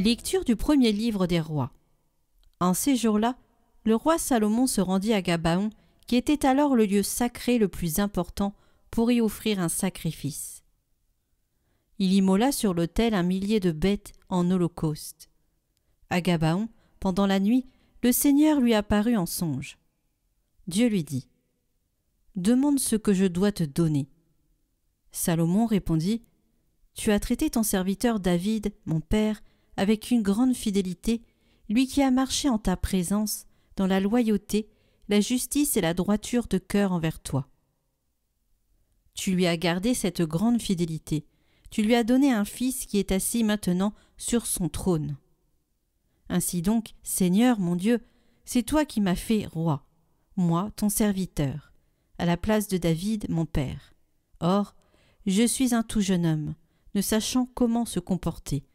Lecture du premier livre des rois. En ces jours-là, le roi Salomon se rendit à Gabaon, qui était alors le lieu sacré le plus important pour y offrir un sacrifice. Il immola sur l'autel 1 millier de bêtes en holocauste. À Gabaon, pendant la nuit, le Seigneur lui apparut en songe. Dieu lui dit : « Demande ce que je dois te donner. » Salomon répondit : « Tu as traité ton serviteur David, mon père, avec une grande fidélité, lui qui a marché en ta présence, dans la loyauté, la justice et la droiture de cœur envers toi. Tu lui as gardé cette grande fidélité, tu lui as donné un fils qui est assis maintenant sur son trône. Ainsi donc, Seigneur mon Dieu, c'est toi qui m'as fait roi, moi, ton serviteur, à la place de David, mon père. Or, je suis un tout jeune homme, ne sachant comment se comporter.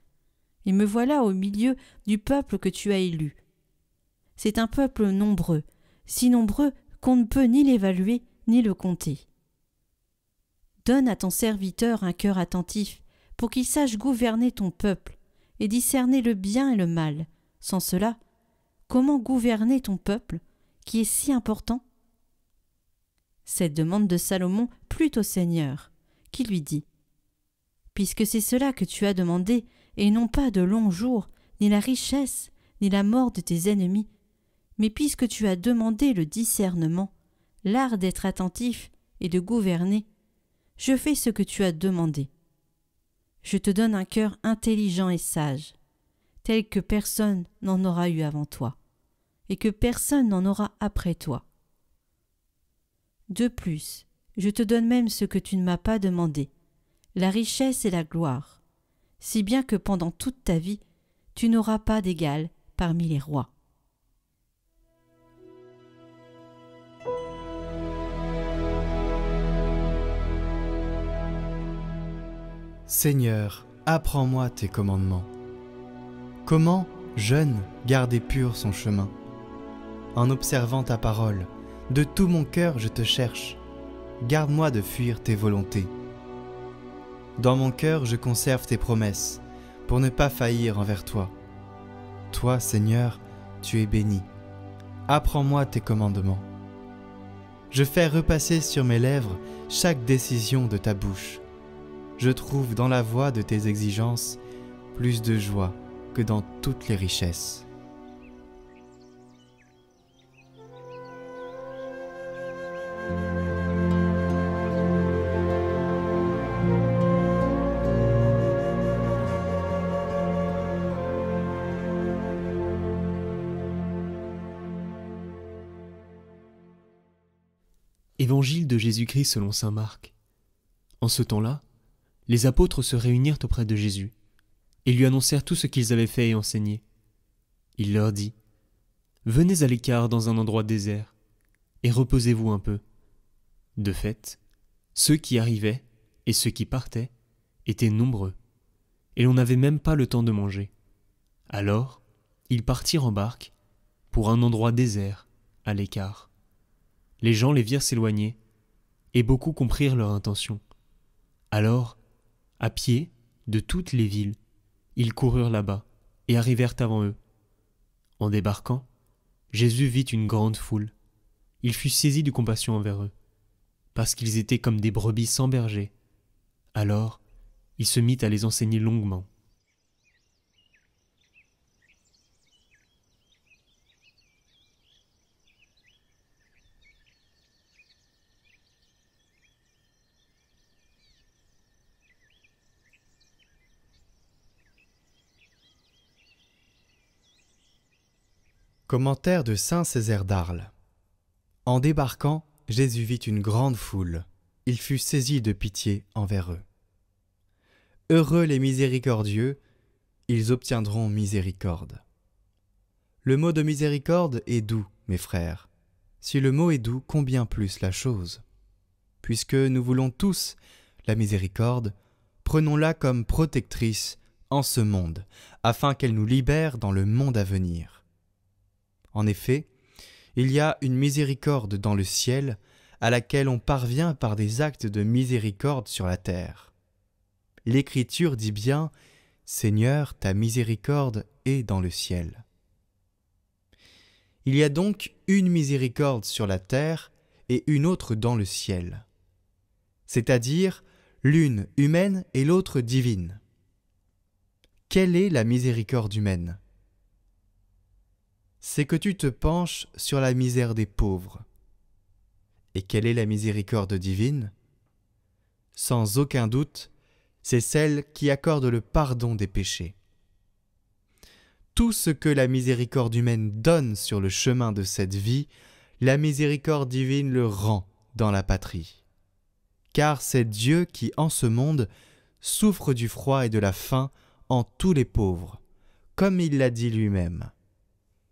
Et me voilà au milieu du peuple que tu as élu. C'est un peuple nombreux, si nombreux qu'on ne peut ni l'évaluer ni le compter. Donne à ton serviteur un cœur attentif pour qu'il sache gouverner ton peuple et discerner le bien et le mal. Sans cela, comment gouverner ton peuple qui est si important ? Cette demande de Salomon plut au Seigneur, qui lui dit : « Puisque c'est cela que tu as demandé, et non pas de longs jours, ni la richesse, ni la mort de tes ennemis, mais puisque tu as demandé le discernement, l'art d'être attentif et de gouverner, je fais ce que tu as demandé. Je te donne un cœur intelligent et sage, tel que personne n'en aura eu avant toi, et que personne n'en aura après toi. De plus, je te donne même ce que tu ne m'as pas demandé, la richesse et la gloire, si bien que pendant toute ta vie, tu n'auras pas d'égal parmi les rois. » Seigneur, apprends-moi tes commandements. Comment, jeune, garder pur son chemin ? En observant ta parole, de tout mon cœur je te cherche. Garde-moi de fuir tes volontés. Dans mon cœur je conserve tes promesses, pour ne pas faillir envers toi. Toi, Seigneur, tu es béni. Apprends-moi tes commandements. Je fais repasser sur mes lèvres chaque décision de ta bouche. Je trouve dans la voie de tes exigences plus de joie que dans toutes les richesses. Évangile de Jésus-Christ selon saint Marc. En ce temps-là, les apôtres se réunirent auprès de Jésus et lui annoncèrent tout ce qu'ils avaient fait et enseigné. Il leur dit : « Venez à l'écart dans un endroit désert et reposez-vous un peu. » De fait, ceux qui arrivaient et ceux qui partaient étaient nombreux, et l'on n'avait même pas le temps de manger. Alors, ils partirent en barque pour un endroit désert, à l'écart. Les gens les virent s'éloigner, et beaucoup comprirent leur intention. Alors, à pied, de toutes les villes, ils coururent là-bas, et arrivèrent avant eux. En débarquant, Jésus vit une grande foule. Il fut saisi de compassion envers eux, parce qu'ils étaient comme des brebis sans berger. Alors, il se mit à les enseigner longuement. Commentaire de saint Césaire d'Arles. En débarquant, Jésus vit une grande foule. Il fut saisi de pitié envers eux. Heureux les miséricordieux, ils obtiendront miséricorde. Le mot de miséricorde est doux, mes frères. Si le mot est doux, combien plus la chose. Puisque nous voulons tous la miséricorde, prenons-la comme protectrice en ce monde, afin qu'elle nous libère dans le monde à venir. En effet, il y a une miséricorde dans le ciel à laquelle on parvient par des actes de miséricorde sur la terre. L'Écriture dit bien Seigneur, ta miséricorde est dans le ciel. Il y a donc une miséricorde sur la terre et une autre dans le ciel, c'est-à-dire l'une humaine et l'autre divine. Quelle est la miséricorde humaine? C'est que tu te penches sur la misère des pauvres. Et quelle est la miséricorde divine? Sans aucun doute, c'est celle qui accorde le pardon des péchés. Tout ce que la miséricorde humaine donne sur le chemin de cette vie, la miséricorde divine le rend dans la patrie. Car c'est Dieu qui, en ce monde, souffre du froid et de la faim en tous les pauvres, comme il l'a dit lui-même.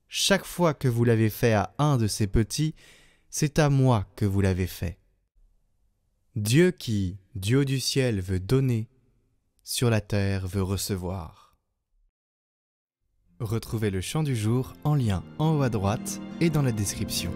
Chaque fois que vous l'avez fait à un de ces petits, c'est à moi que vous l'avez fait. Dieu qui, du haut du ciel, veut donner, sur la terre veut recevoir. Retrouvez le chant du jour en lien en haut à droite et dans la description.